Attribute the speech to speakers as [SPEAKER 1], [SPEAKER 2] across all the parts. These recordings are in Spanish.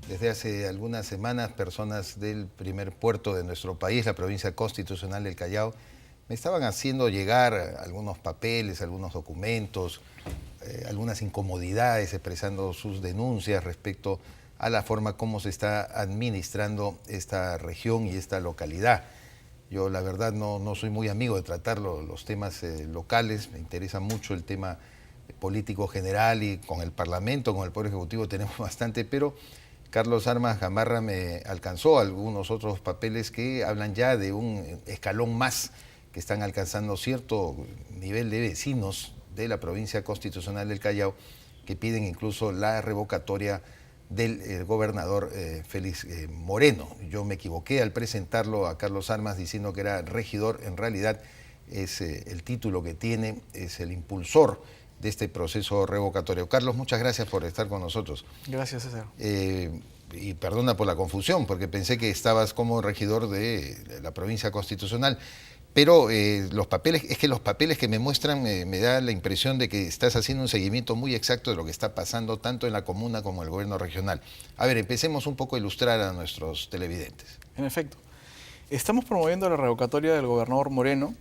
[SPEAKER 1] Desde hace algunas semanas, personas del primer puerto de nuestro país, la provincia constitucional del Callao, me estaban haciendo llegar algunos papeles, algunos documentos, algunas incomodidades, expresando sus denuncias respecto a la forma como se está administrando esta región y esta localidad. Yo la verdad no soy muy amigo de tratar los temas locales, me interesa mucho el tema político general y con el Parlamento, con el Poder Ejecutivo tenemos bastante, pero Carlos Armas Gamarra me alcanzó algunos otros papeles que hablan ya de un escalón más, que están alcanzando cierto nivel de vecinos de la provincia constitucional del Callao, que piden incluso la revocatoria del gobernador Félix Moreno. Yo me equivoqué al presentarlo a Carlos Armas diciendo que era regidor, en realidad es el título que tiene, es el impulsor de este proceso revocatorio. Carlos, muchas gracias por estar con nosotros.
[SPEAKER 2] Gracias, César.
[SPEAKER 1] Y perdona por la confusión, porque pensé que estabas como regidor de la provincia constitucional, pero los papeles que me muestran me da la impresión de que estás haciendo un seguimiento muy exacto de lo que está pasando tanto en la comuna como en el gobierno regional. A ver, empecemos un poco a ilustrar a nuestros televidentes.
[SPEAKER 2] En efecto, estamos promoviendo la revocatoria del gobernador Moreno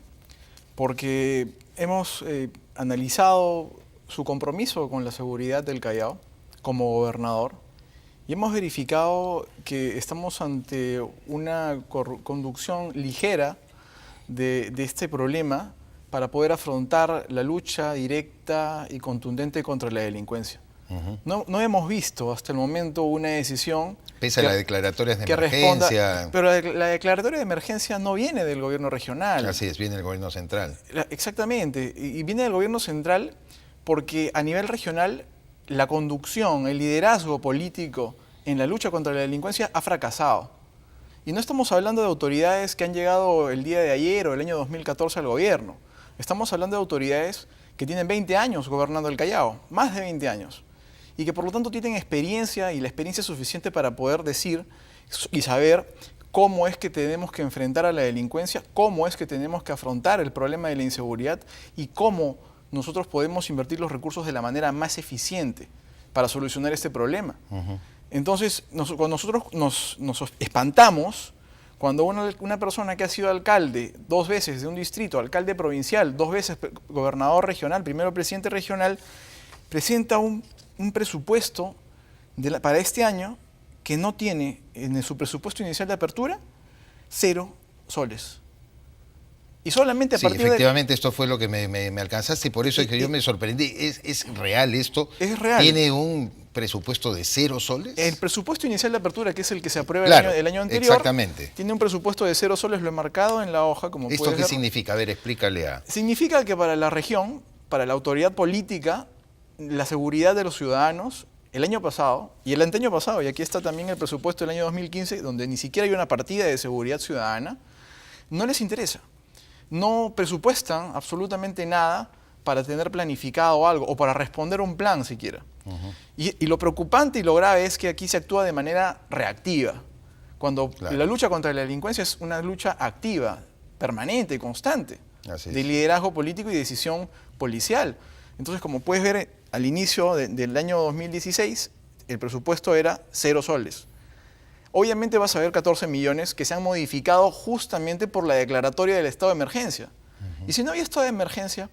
[SPEAKER 2] porque hemos analizado su compromiso con la seguridad del Callao como gobernador y hemos verificado que estamos ante una conducción ligera de este problema para poder afrontar la lucha directa y contundente contra la delincuencia. No hemos visto hasta el momento una decisión
[SPEAKER 1] pese a las declaratorias de
[SPEAKER 2] emergencia. Pero la declaratoria de emergencia no viene del gobierno regional.
[SPEAKER 1] Así es, viene del gobierno central.
[SPEAKER 2] Exactamente, y viene del gobierno central porque a nivel regional la conducción, el liderazgo político en la lucha contra la delincuencia ha fracasado. Y no estamos hablando de autoridades que han llegado el día de ayer o el año 2014 al gobierno. Estamos hablando de autoridades que tienen 20 años gobernando el Callao, más de 20 años. Y que por lo tanto tienen experiencia y la experiencia suficiente para poder decir y saber cómo es que tenemos que enfrentar a la delincuencia, cómo es que tenemos que afrontar el problema de la inseguridad y cómo nosotros podemos invertir los recursos de la manera más eficiente para solucionar este problema. Entonces, cuando nosotros nos espantamos cuando una persona que ha sido alcalde 2 veces de un distrito, alcalde provincial, 2 veces gobernador regional, primero presidente regional, presenta un presupuesto para este año que no tiene en su presupuesto inicial de apertura 0 soles. Y solamente a partir de...
[SPEAKER 1] efectivamente, esto fue lo que me alcanzaste y por eso es que yo me sorprendí. ¿Es real esto?
[SPEAKER 2] Es real.
[SPEAKER 1] ¿Tiene un presupuesto de 0 soles?
[SPEAKER 2] El presupuesto inicial de apertura, que es el que se aprueba
[SPEAKER 1] claro,
[SPEAKER 2] el año anterior,
[SPEAKER 1] exactamente.
[SPEAKER 2] Tiene un presupuesto de 0 soles, lo he marcado en la hoja, como
[SPEAKER 1] ¿Esto qué significa? A ver, explícale a...
[SPEAKER 2] Significa que para la región, para la autoridad política, la seguridad de los ciudadanos, el año pasado y el anteaño pasado, y aquí está también el presupuesto del año 2015, donde ni siquiera hay una partida de seguridad ciudadana, no les interesa. No presupuestan absolutamente nada para tener planificado algo o para responder un plan siquiera. Y lo preocupante y lo grave es que aquí se actúa de manera reactiva, cuando la lucha contra la delincuencia es una lucha activa, permanente, constante, de liderazgo político y decisión policial. Entonces, como puedes ver, al inicio del año 2016, el presupuesto era 0 soles. Obviamente vas a ver 14 millones que se han modificado justamente por la declaratoria del estado de emergencia. Y si no había estado de emergencia,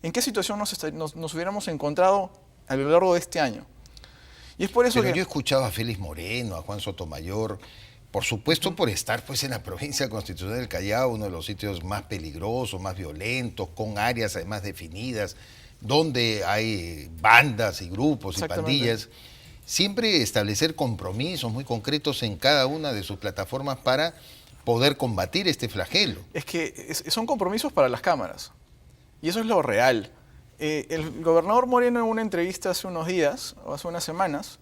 [SPEAKER 2] ¿en qué situación nos hubiéramos encontrado a lo largo de este año? Y es por eso
[SPEAKER 1] Pero yo he escuchado a Félix Moreno, a Juan Sotomayor, por supuesto por estar pues en la provincia constitucional del Callao, uno de los sitios más peligrosos, más violentos, con áreas además definidas, donde hay bandas y grupos y pandillas. Siempre establecer compromisos muy concretos en cada una de sus plataformas para poder combatir este flagelo.
[SPEAKER 2] Es que son compromisos para las cámaras, y eso es lo real. El gobernador Moreno en una entrevista hace unos días, o hace unas semanas,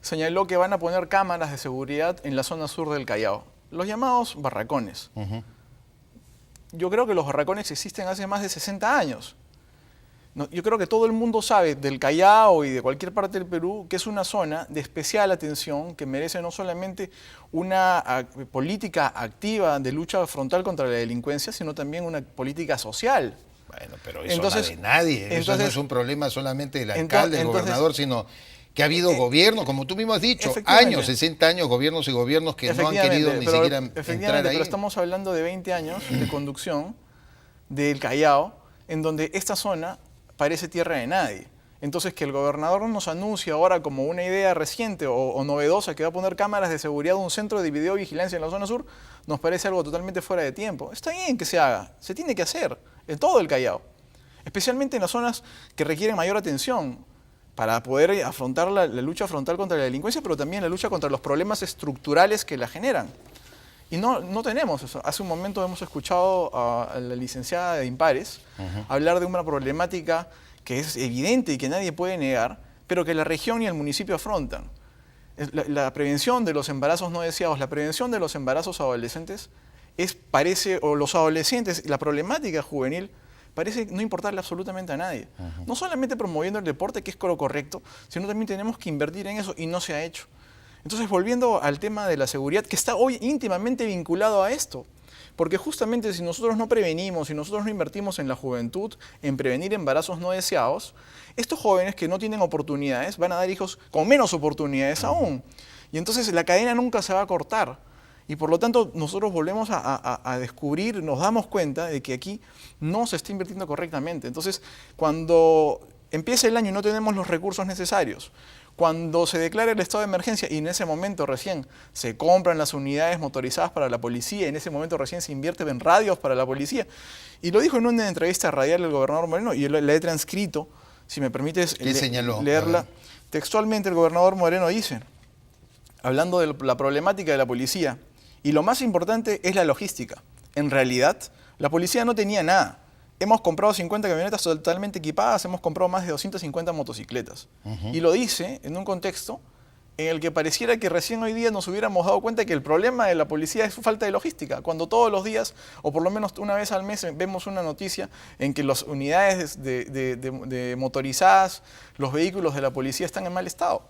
[SPEAKER 2] señaló que van a poner cámaras de seguridad en la zona sur del Callao, los llamados barracones. Yo creo que los barracones existen hace más de 60 años. Yo creo que todo el mundo sabe del Callao y de cualquier parte del Perú que es una zona de especial atención que merece no solamente una política activa de lucha frontal contra la delincuencia, sino también una política social.
[SPEAKER 1] Bueno, pero eso
[SPEAKER 2] Entonces,
[SPEAKER 1] no de nadie. Eso no es un problema solamente del alcalde, del gobernador, sino que ha habido gobierno, como tú mismo has dicho, años, 60 años, gobiernos y gobiernos que no han querido ni siquiera entrar ahí.
[SPEAKER 2] Pero estamos hablando de 20 años de conducción del Callao, en donde esta zona parece tierra de nadie. Entonces, que el gobernador nos anuncie ahora como una idea reciente o novedosa que va a poner cámaras de seguridad de un centro de videovigilancia en la zona sur, nos parece algo totalmente fuera de tiempo. Está bien que se haga, se tiene que hacer en todo el Callao, especialmente en las zonas que requieren mayor atención para poder afrontar la lucha frontal contra la delincuencia, pero también la lucha contra los problemas estructurales que la generan. Y no tenemos eso. Hace un momento hemos escuchado a la licenciada de Impares hablar de una problemática que es evidente y que nadie puede negar, pero que la región y el municipio afrontan. La prevención de los embarazos no deseados, la prevención de los embarazos adolescentes, o los adolescentes, la problemática juvenil, parece no importarle absolutamente a nadie. No solamente promoviendo el deporte, que es lo correcto, sino también tenemos que invertir en eso y no se ha hecho. Entonces, volviendo al tema de la seguridad, que está hoy íntimamente vinculado a esto, porque justamente si nosotros no prevenimos, si nosotros no invertimos en la juventud, en prevenir embarazos no deseados, estos jóvenes que no tienen oportunidades van a dar hijos con menos oportunidades aún. Y entonces la cadena nunca se va a cortar. Y por lo tanto nosotros volvemos a descubrir, nos damos cuenta de que aquí no se está invirtiendo correctamente. Entonces, cuando empieza el año y no tenemos los recursos necesarios, cuando se declara el estado de emergencia y en ese momento recién se compran las unidades motorizadas para la policía, en ese momento recién se invierte en radios para la policía, y lo dijo en una entrevista radial el gobernador Moreno, y yo la he transcrito, si me permites leerla. Textualmente el gobernador Moreno dice, hablando de la problemática de la policía, y lo más importante es la logística. En realidad, la policía no tenía nada. Hemos comprado 50 camionetas totalmente equipadas, hemos comprado más de 250 motocicletas. Y lo dice en un contexto en el que pareciera que recién hoy día nos hubiéramos dado cuenta que el problema de la policía es su falta de logística. Cuando todos los días, o por lo menos una vez al mes, vemos una noticia en que las unidades de motorizadas, los vehículos de la policía están en mal estado.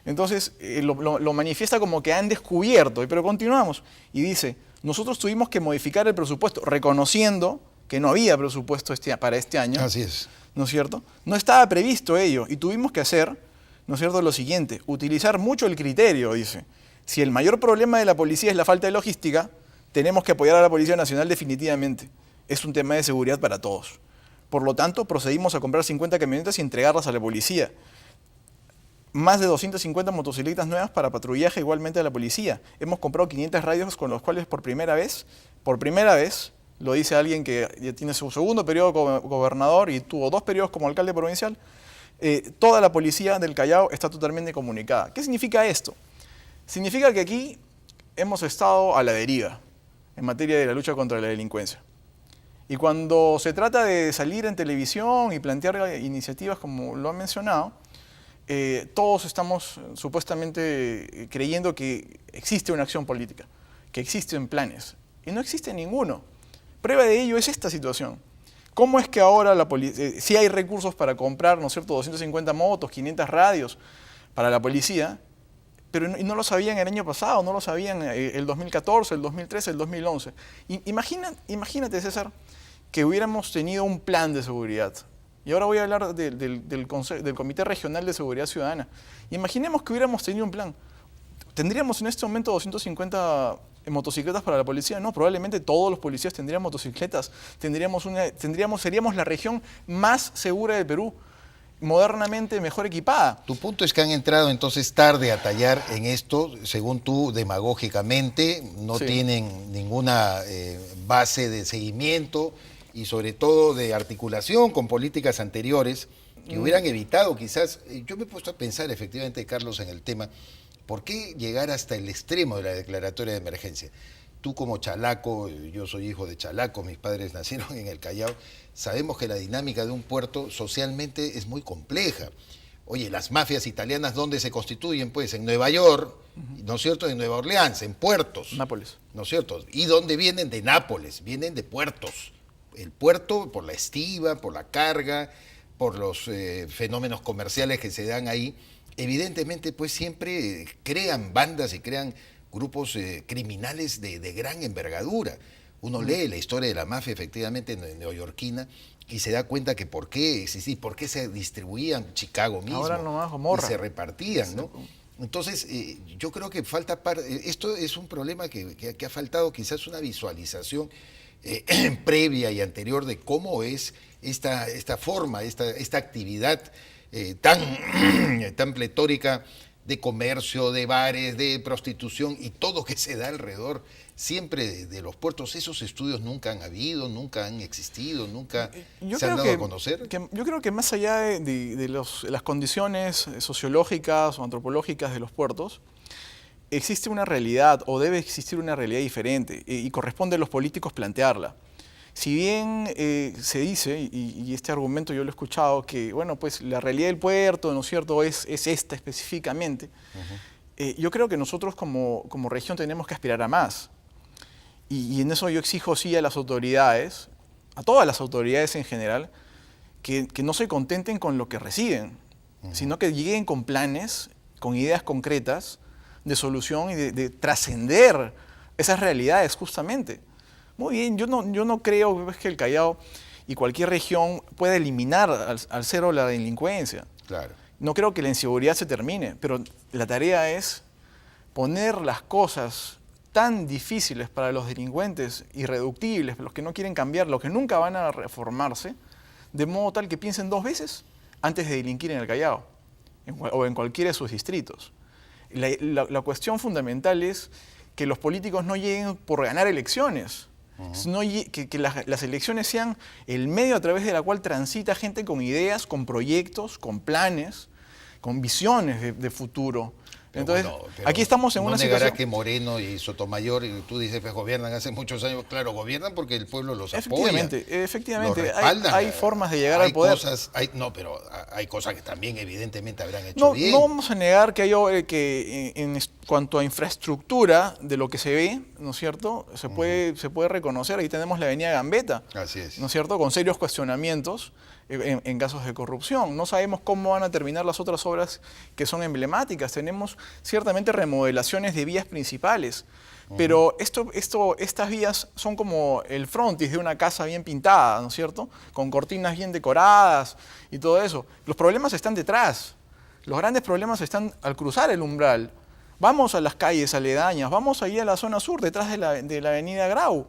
[SPEAKER 2] Entonces lo manifiesta como que han descubierto, pero continuamos. Y dice, nosotros tuvimos que modificar el presupuesto, reconociendo que no había presupuesto para este año.
[SPEAKER 1] Así es.
[SPEAKER 2] ¿No es cierto? No estaba previsto ello y tuvimos que hacer, ¿no es cierto?, lo siguiente, utilizar mucho el criterio, dice. Si el mayor problema de la policía es la falta de logística, tenemos que apoyar a la Policía Nacional definitivamente. Es un tema de seguridad para todos. Por lo tanto, procedimos a comprar 50 camionetas y entregarlas a la policía. Más de 250 motocicletas nuevas para patrullaje igualmente a la policía. Hemos comprado 500 radios con los cuales por primera vez, lo dice alguien que ya tiene su segundo periodo como gobernador y tuvo 2 periodos como alcalde provincial, toda la policía del Callao está totalmente comunicada. ¿Qué significa esto? Significa que aquí hemos estado a la deriva en materia de la lucha contra la delincuencia. Y cuando se trata de salir en televisión y plantear iniciativas como lo han mencionado, todos estamos supuestamente creyendo que existe una acción política, que existen planes, y no existe ninguno. Prueba de ello es esta situación. ¿Cómo es que ahora la policía, sí hay recursos para comprar, ¿no es cierto?, 250 motos, 500 radios para la policía, pero no lo sabían el año pasado, no lo sabían el 2014, el 2013, el 2011. Imagínate, César, que hubiéramos tenido un plan de seguridad. Y ahora voy a hablar del Comité Regional de Seguridad Ciudadana. Imaginemos que hubiéramos tenido un plan. ¿Tendríamos en este momento 250 motocicletas para la policía? No, probablemente todos los policías tendrían motocicletas. Seríamos la región más segura del Perú, modernamente mejor equipada.
[SPEAKER 1] Tu punto es que han entrado entonces tarde a tallar en esto, según tú, demagógicamente, no tienen ninguna base de seguimiento y sobre todo de articulación con políticas anteriores que hubieran evitado quizás. Yo me he puesto a pensar efectivamente, Carlos, en el tema. ¿Por qué llegar hasta el extremo de la declaratoria de emergencia? Tú como chalaco, yo soy hijo de chalaco, mis padres nacieron en el Callao, sabemos que la dinámica de un puerto socialmente es muy compleja. Oye, las mafias italianas, ¿dónde se constituyen? Pues en Nueva York, ¿no es cierto?, en Nueva Orleans, en puertos.
[SPEAKER 2] Nápoles.
[SPEAKER 1] ¿No es cierto? ¿Y dónde vienen? De Nápoles, vienen de puertos. El puerto por la estiva, por la carga, por los fenómenos comerciales que se dan ahí. Evidentemente, pues siempre crean bandas y crean grupos criminales de gran envergadura. Uno lee la historia de la mafia, efectivamente, neoyorquina, y se da cuenta que por qué se distribuían Chicago mismo.
[SPEAKER 2] Ahora nomás Gomorra.
[SPEAKER 1] Y se repartían, ¿no? Entonces, yo creo que falta esto es un problema que ha faltado quizás una visualización previa y anterior de cómo es esta forma, esta actividad tan pletórica de comercio, de bares, de prostitución y todo que se da alrededor siempre de los puertos. Esos estudios nunca han habido, nunca han existido, nunca se han dado a conocer.
[SPEAKER 2] Yo creo que más allá de las condiciones sociológicas o antropológicas de los puertos, existe una realidad o debe existir una realidad diferente y corresponde a los políticos plantearla. Si bien se dice, y este argumento yo lo he escuchado, que bueno, pues la realidad del puerto, ¿no es cierto?, es esta específicamente, yo creo que nosotros como región tenemos que aspirar a más. Y en eso yo exijo sí a las autoridades, a todas las autoridades en general, que no se contenten con lo que reciben, sino que lleguen con planes, con ideas concretas de solución y de trascender esas realidades justamente. Muy bien, yo no creo que el Callao y cualquier región pueda eliminar al cero la delincuencia.
[SPEAKER 1] Claro.
[SPEAKER 2] No creo que la inseguridad se termine, pero la tarea es poner las cosas tan difíciles para los delincuentes, irreductibles, los que no quieren cambiar, los que nunca van a reformarse, de modo tal que piensen 2 veces antes de delinquir en el Callao o en cualquiera de sus distritos. La cuestión fundamental es que los políticos no lleguen por ganar elecciones, sino que las elecciones sean el medio a través de la cual transita gente con ideas, con proyectos, con planes, con visiones de futuro. Entonces, aquí estamos en una situación...
[SPEAKER 1] No negarás que Moreno y Sotomayor, y tú dices, pues gobiernan hace muchos años, claro, gobiernan porque el pueblo los apoya.
[SPEAKER 2] Efectivamente, hay formas de llegar al poder.
[SPEAKER 1] Pero hay cosas que también evidentemente habrán hecho bien.
[SPEAKER 2] No vamos a negar que en cuanto a infraestructura de lo que se ve, ¿no es cierto?, se puede reconocer. Ahí tenemos la avenida Gambetta,
[SPEAKER 1] así es,
[SPEAKER 2] ¿no es cierto?, con serios cuestionamientos en casos de corrupción. No sabemos cómo van a terminar las otras obras que son emblemáticas. Tenemos ciertamente remodelaciones de vías principales, pero estas vías son como el frontis de una casa bien pintada, ¿no es cierto?, con cortinas bien decoradas y todo eso. Los problemas están detrás. Los grandes problemas están al cruzar el umbral. Vamos a las calles aledañas, vamos ahí a la zona sur, detrás de la avenida Grau,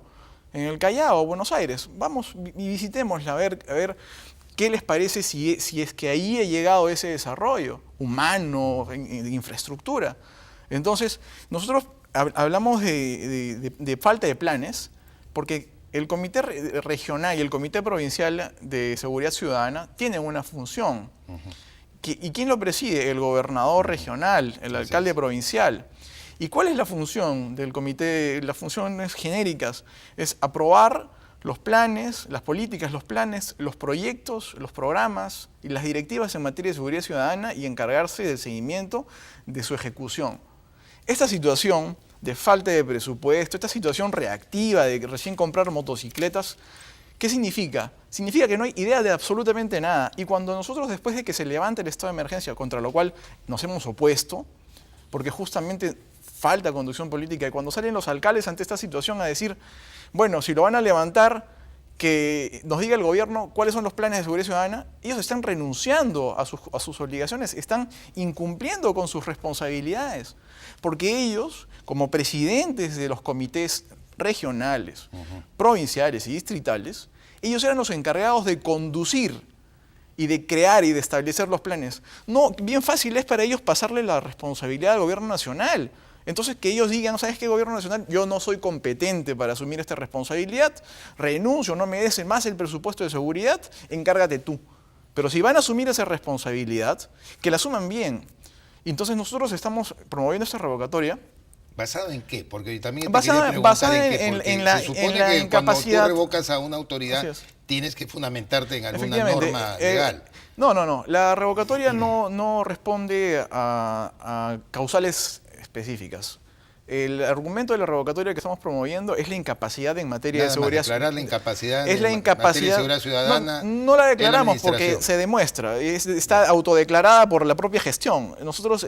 [SPEAKER 2] en el Callao, Buenos Aires. Vamos y visitémosla, a ver qué les parece si es que ahí ha llegado ese desarrollo humano, de infraestructura. Entonces, nosotros hablamos de falta de planes, porque el Comité Regional y el Comité Provincial de Seguridad Ciudadana tienen una función. ¿Y quién lo preside? El gobernador regional, el alcalde provincial. ¿Y cuál es la función del comité? Las funciones genéricas es aprobar los planes, las políticas, los planes, los proyectos, los programas y las directivas en materia de seguridad ciudadana y encargarse del seguimiento de su ejecución. Esta situación de falta de presupuesto, esta situación reactiva de recién comprar motocicletas, ¿qué significa? Significa que no hay idea de absolutamente nada. Y cuando nosotros, después de que se levante el estado de emergencia, contra lo cual nos hemos opuesto, porque justamente falta conducción política, y cuando salen los alcaldes ante esta situación a decir, bueno, si lo van a levantar, que nos diga el gobierno cuáles son los planes de seguridad ciudadana, ellos están renunciando a sus obligaciones, están incumpliendo con sus responsabilidades, porque ellos, como presidentes de los comités regionales, provinciales y distritales, ellos eran los encargados de conducir y de crear y de establecer los planes. No, bien fácil es para ellos pasarle la responsabilidad al gobierno nacional. Entonces que ellos digan, ¿sabes qué, gobierno nacional? Yo no soy competente para asumir esta responsabilidad, renuncio, no me des más el presupuesto de seguridad, encárgate tú. Pero si van a asumir esa responsabilidad, que la asuman bien. Y entonces nosotros estamos promoviendo esta revocatoria.
[SPEAKER 1] ¿Basado en qué? Porque también
[SPEAKER 2] basada en la
[SPEAKER 1] se supone que
[SPEAKER 2] incapacidad.
[SPEAKER 1] Cuando tú revocas a una autoridad, tienes que fundamentarte en alguna norma legal.
[SPEAKER 2] No. La revocatoria no responde a causales específicas. El argumento de la revocatoria que estamos promoviendo es la incapacidad en materia de seguridad ciudadana.
[SPEAKER 1] Declarar la incapacidad
[SPEAKER 2] es la incapacidad
[SPEAKER 1] en materia de seguridad ciudadana.
[SPEAKER 2] No la declaramos porque se demuestra, está autodeclarada por la propia gestión. Nosotros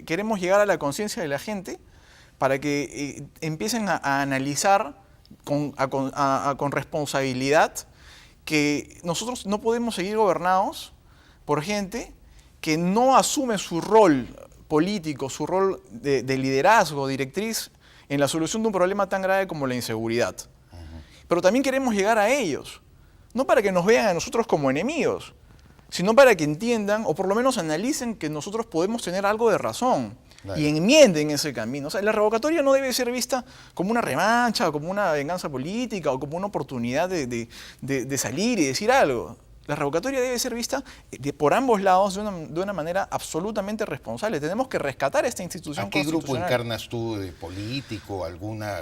[SPEAKER 2] queremos llegar a la conciencia de la gente para que empiecen a analizar con responsabilidad, que nosotros no podemos seguir gobernados por gente que no asume su rol político, su rol de liderazgo, directriz, en la solución de un problema tan grave como la inseguridad. Pero también queremos llegar a ellos, no para que nos vean a nosotros como enemigos, sino para que entiendan, o por lo menos analicen, que nosotros podemos tener algo de razón. Claro. Y enmienden ese camino. O sea, la revocatoria no debe ser vista como una revancha, o como una venganza política, o como una oportunidad de salir y decir algo. La revocatoria debe ser vista por ambos lados de una manera absolutamente responsable. Tenemos que rescatar esta institución constitucional.
[SPEAKER 1] ¿A qué grupo encarnas tú, de político, alguna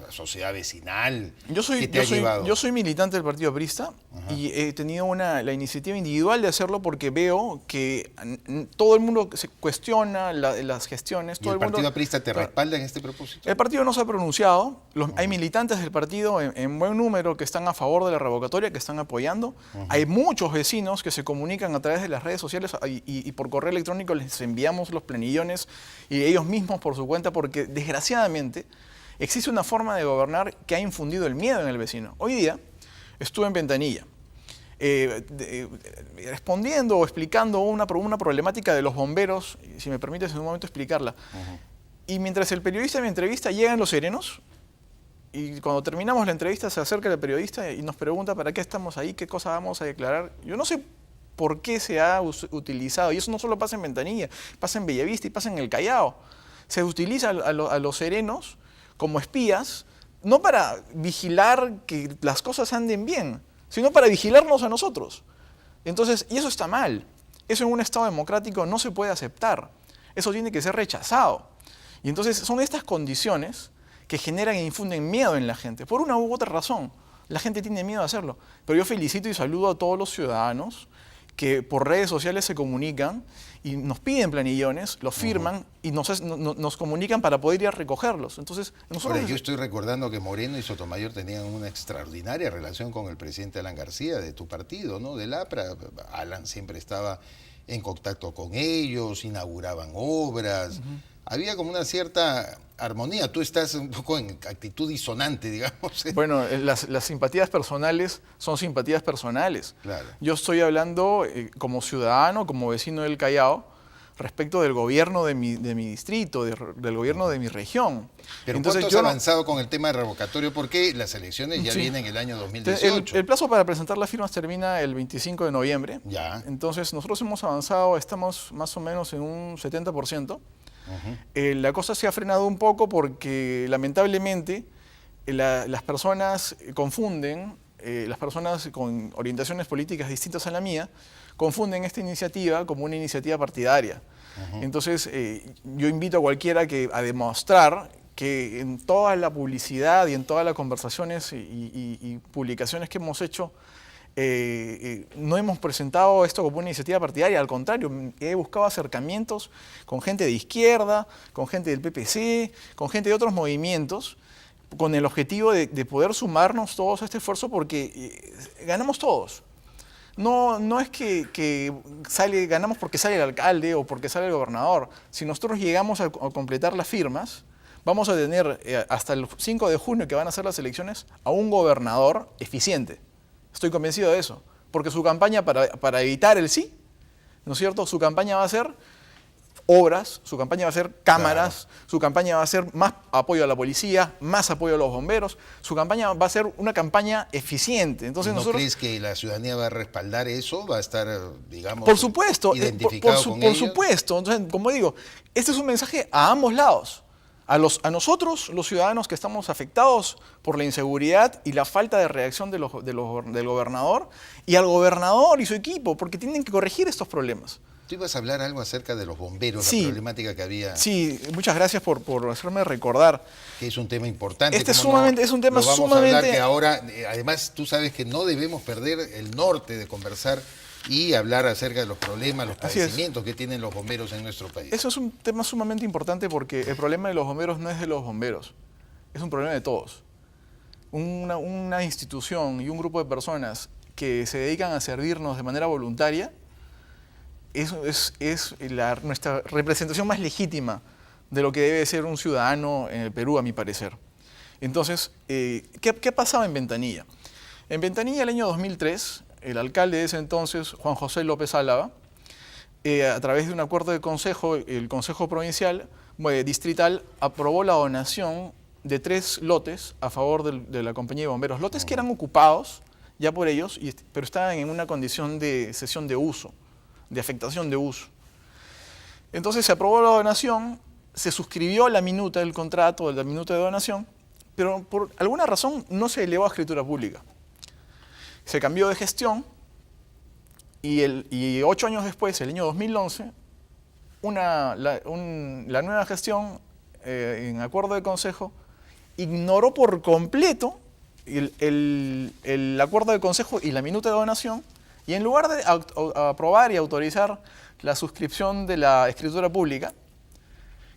[SPEAKER 1] sociedad vecinal?
[SPEAKER 2] Yo soy militante del Partido Aprista. Ajá. Y he tenido la iniciativa individual de hacerlo porque veo que todo el mundo se cuestiona las gestiones.
[SPEAKER 1] ¿Y el Partido Aprista te respalda en este propósito?
[SPEAKER 2] El partido no se ha pronunciado. Hay militantes del partido en buen número que están a favor de la revocatoria, que están apoyando. Hay muchos vecinos que se comunican a través de las redes sociales y por correo electrónico les enviamos los planillones y ellos mismos por su cuenta, porque desgraciadamente existe una forma de gobernar que ha infundido el miedo en el vecino. Hoy día estuve en Ventanilla respondiendo o explicando una problemática de los bomberos, si me permites en un momento explicarla. Y mientras el periodista me entrevista, llegan los serenos. Y cuando terminamos la entrevista se acerca el periodista y nos pregunta para qué estamos ahí, qué cosa vamos a declarar. Yo no sé por qué se ha utilizado, y eso no solo pasa en Ventanilla, pasa en Bellavista y pasa en el Callao. Se utiliza a los serenos como espías, no para vigilar que las cosas anden bien, sino para vigilarnos a nosotros. Entonces, y eso está mal. Eso en un Estado democrático no se puede aceptar. Eso tiene que ser rechazado. Y entonces son estas condiciones que generan e infunden miedo en la gente, por una u otra razón. La gente tiene miedo de hacerlo. Pero yo felicito y saludo a todos los ciudadanos que por redes sociales se comunican y nos piden planillones, los firman y nos comunican para poder ir a recogerlos. Entonces, nosotros...
[SPEAKER 1] Ahora, yo estoy recordando que Moreno y Sotomayor tenían una extraordinaria relación con el presidente Alan García de tu partido, ¿no? Del APRA. Alan siempre estaba en contacto con ellos, inauguraban obras. Había como una cierta armonía. Tú estás un poco en actitud disonante, digamos.
[SPEAKER 2] Bueno, las simpatías personales son simpatías personales.
[SPEAKER 1] Claro.
[SPEAKER 2] Yo estoy hablando como ciudadano, como vecino del Callao, respecto del gobierno de mi distrito, del gobierno de mi región.
[SPEAKER 1] Pero entonces, ¿cuánto has avanzado con el tema de revocatorio? Porque las elecciones ya vienen el año 2018.
[SPEAKER 2] El plazo para presentar las firmas termina el 25 de noviembre.
[SPEAKER 1] Ya.
[SPEAKER 2] Entonces, nosotros hemos avanzado, estamos más o menos en un 70%. La cosa se ha frenado un poco porque lamentablemente las personas confunden, las personas con orientaciones políticas distintas a la mía, confunden esta iniciativa como una iniciativa partidaria. Entonces yo invito a cualquiera a demostrar que en toda la publicidad y en todas las conversaciones y publicaciones que hemos hecho, no hemos presentado esto como una iniciativa partidaria, al contrario, he buscado acercamientos con gente de izquierda, con gente del PPC, con gente de otros movimientos, con el objetivo de poder sumarnos todos a este esfuerzo porque ganamos todos. No es que ganamos porque sale el alcalde o porque sale el gobernador. Si nosotros llegamos a completar las firmas, vamos a tener hasta el 5 de junio, que van a ser las elecciones, a un gobernador eficiente. Estoy convencido de eso, porque su campaña para evitar el sí, ¿no es cierto? Su campaña va a ser obras, su campaña va a ser cámaras, claro. Su campaña va a ser más apoyo a la policía, más apoyo a los bomberos, su campaña va a ser una campaña eficiente. Entonces,
[SPEAKER 1] ¿No crees que la ciudadanía va a respaldar eso? ¿Va a estar, digamos,
[SPEAKER 2] por supuesto,
[SPEAKER 1] identificado con ellos?
[SPEAKER 2] Por supuesto. Entonces, como digo, este es un mensaje a ambos lados. A nosotros, los ciudadanos que estamos afectados por la inseguridad y la falta de reacción del gobernador, y al gobernador y su equipo, porque tienen que corregir estos problemas.
[SPEAKER 1] Tú ibas a hablar algo acerca de los bomberos,
[SPEAKER 2] sí,
[SPEAKER 1] la problemática que había.
[SPEAKER 2] Sí, muchas gracias por hacerme recordar.
[SPEAKER 1] Que es un tema importante.
[SPEAKER 2] Es un tema
[SPEAKER 1] vamos
[SPEAKER 2] sumamente...
[SPEAKER 1] a hablar que ahora, además, tú sabes que no debemos perder el norte de conversar y hablar acerca de los problemas, los padecimientos que tienen los bomberos en nuestro país.
[SPEAKER 2] Eso es un tema sumamente importante porque el problema de los bomberos no es de los bomberos, es un problema de todos. Una institución y un grupo de personas que se dedican a servirnos de manera voluntaria es nuestra representación más legítima de lo que debe ser un ciudadano en el Perú, a mi parecer. Entonces, ¿qué pasaba en Ventanilla? En Ventanilla, el año 2003, el alcalde de ese entonces, Juan José López Álava, a través de un acuerdo de consejo, el Consejo Provincial, Distrital, aprobó la donación de 3 lotes a favor de la compañía de bomberos. Lotes que eran ocupados ya por ellos, pero estaban en una condición de cesión de uso, de afectación de uso. Entonces se aprobó la donación, se suscribió la minuta del contrato, la minuta de donación, pero por alguna razón no se elevó a escritura pública. Se cambió de gestión y 8 años después, el año 2011, la nueva gestión, en acuerdo de consejo, ignoró por completo el acuerdo de consejo y la minuta de donación, y en lugar de aprobar y autorizar la suscripción de la escritura pública,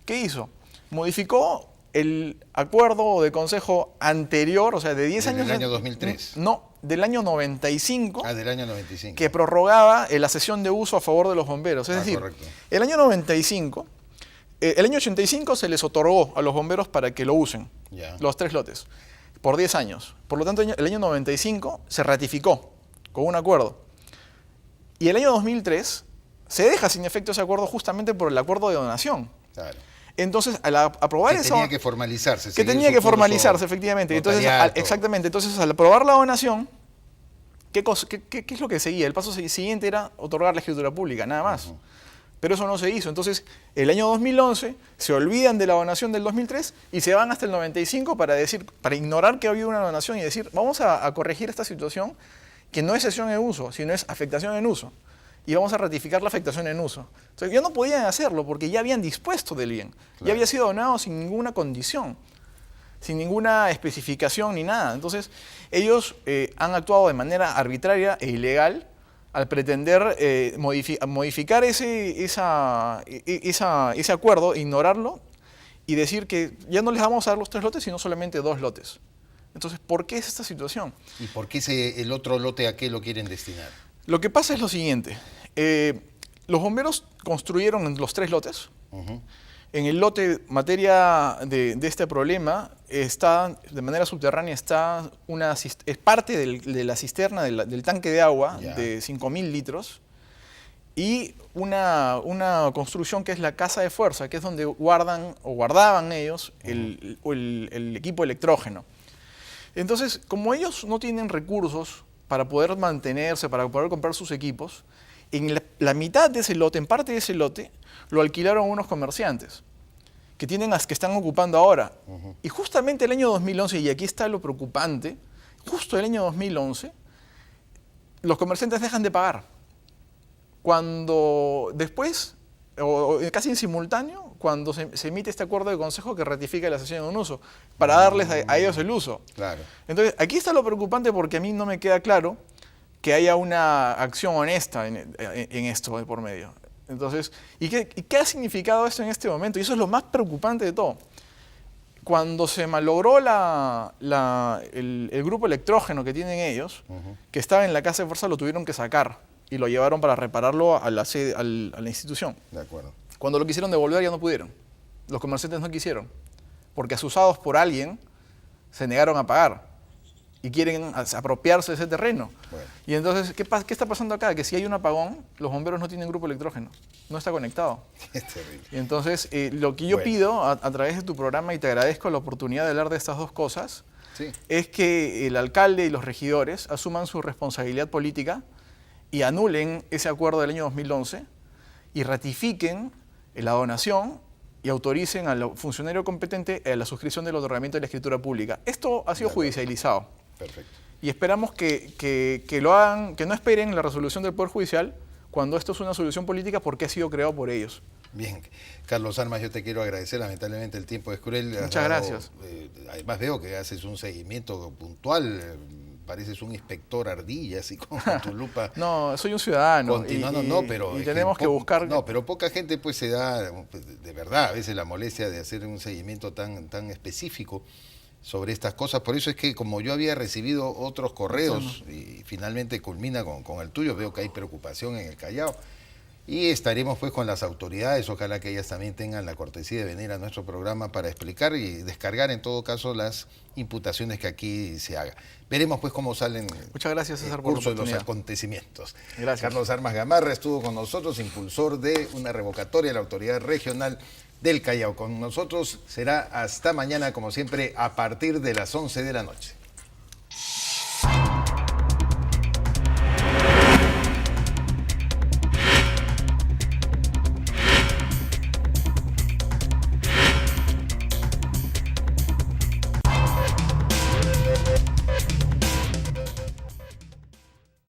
[SPEAKER 2] ¿qué hizo? Modificó el acuerdo de consejo anterior, o sea, de 10 años...
[SPEAKER 1] ¿Del año 2003?
[SPEAKER 2] No, del año 95.
[SPEAKER 1] Ah, del año 95.
[SPEAKER 2] Que prorrogaba la cesión de uso a favor de los bomberos. Es decir,
[SPEAKER 1] correcto.
[SPEAKER 2] el año 95, el año 85 se les otorgó a los bomberos para que lo usen, los 3 lotes, por 10 años. Por lo tanto, el año 95 se ratificó con un acuerdo. Y el año 2003 se deja sin efecto ese acuerdo justamente por el acuerdo de donación.
[SPEAKER 1] Claro.
[SPEAKER 2] Entonces, al aprobar
[SPEAKER 1] que
[SPEAKER 2] eso...
[SPEAKER 1] tenía que formalizarse.
[SPEAKER 2] Que tenía que formalizarse, efectivamente. Entonces, exactamente. Entonces, al aprobar la donación, ¿qué es lo que seguía? El paso siguiente era otorgar la escritura pública, nada más. Pero eso no se hizo. Entonces, el año 2011 se olvidan de la donación del 2003 y se van hasta el 95 para ignorar que había una donación y decir, vamos a corregir esta situación que no es cesión en uso, sino es afectación en uso. Y vamos a ratificar la afectación en uso. O sea, ya no podían hacerlo porque ya habían dispuesto del bien. Claro. Ya había sido donado sin ninguna condición, sin ninguna especificación ni nada. Entonces, ellos han actuado de manera arbitraria e ilegal al pretender modificar ese acuerdo, ignorarlo y decir que ya no les vamos a dar los 3 lotes, sino solamente 2 lotes. Entonces, ¿por qué es esta situación?
[SPEAKER 1] ¿Y por qué el otro lote a qué lo quieren destinar?
[SPEAKER 2] Lo que pasa es lo siguiente. Los bomberos construyeron los 3 lotes. En el lote, materia de este problema, está de manera subterránea, es parte de la cisterna del tanque de agua de 5.000 litros y una construcción que es la casa de fuerza, que es donde guardaban ellos el equipo electrógeno. Entonces, como ellos no tienen recursos para poder mantenerse, para poder comprar sus equipos, en la mitad de ese lote, en parte de ese lote, lo alquilaron unos comerciantes que están ocupando ahora. Y justamente el año 2011, y aquí está lo preocupante, justo el año 2011, los comerciantes dejan de pagar. Cuando después, o casi en simultáneo, cuando se emite este acuerdo de consejo que ratifica la cesión en uso, para darles a ellos el uso. Claro. Entonces, aquí está lo preocupante porque a mí no me queda claro que haya una acción honesta en esto de por medio. Entonces, ¿y qué ha significado esto en este momento? Y eso es lo más preocupante de todo. Cuando se malogró el grupo electrógeno que tienen ellos, que estaba en la casa de fuerza, lo tuvieron que sacar y lo llevaron para repararlo a la institución. De acuerdo. Cuando lo quisieron devolver ya no pudieron. Los comerciantes no quisieron, porque asusados por alguien se negaron a pagar y quieren apropiarse de ese terreno. Bueno. Y entonces, ¿qué está pasando acá? Que si hay un apagón, los bomberos no tienen grupo electrógeno, no está conectado.
[SPEAKER 1] Es terrible.
[SPEAKER 2] Y entonces, lo que yo pido a través de tu programa, y te agradezco la oportunidad de hablar de estas dos cosas, es que el alcalde y los regidores asuman su responsabilidad política y anulen ese acuerdo del año 2011 y ratifiquen la donación y autoricen al funcionario competente la suscripción del otorgamiento de la escritura pública. Esto ha sido judicializado.
[SPEAKER 1] Perfecto.
[SPEAKER 2] Y esperamos que lo hagan, que no esperen la resolución del Poder Judicial cuando esto es una solución política porque ha sido creado por ellos.
[SPEAKER 1] Bien. Carlos Armas, yo te quiero agradecer. Lamentablemente el tiempo es cruel.
[SPEAKER 2] Muchas gracias.
[SPEAKER 1] Además veo que haces un seguimiento puntual. Pareces un inspector ardilla, así con tu lupa.
[SPEAKER 2] No, soy un ciudadano.
[SPEAKER 1] Continuando, pero
[SPEAKER 2] tenemos que buscar...
[SPEAKER 1] No, pero poca gente pues se da, de verdad, a veces la molestia de hacer un seguimiento tan específico sobre estas cosas. Por eso es que como yo había recibido otros correos y finalmente culmina con el tuyo, veo que hay preocupación en el Callao. y estaremos pues con las autoridades, ojalá que ellas también tengan la cortesía de venir a nuestro programa para explicar y descargar en todo caso las imputaciones que aquí se haga. Veremos pues cómo salen
[SPEAKER 2] Muchas gracias, César,
[SPEAKER 1] el
[SPEAKER 2] por la
[SPEAKER 1] curso de los
[SPEAKER 2] oportunidad.
[SPEAKER 1] acontecimientos.
[SPEAKER 2] Gracias.
[SPEAKER 1] Carlos Armas Gamarra estuvo con nosotros, impulsor de una revocatoria de la Autoridad Regional del Callao. Con nosotros será hasta mañana, como siempre, a partir de las 11 de la noche.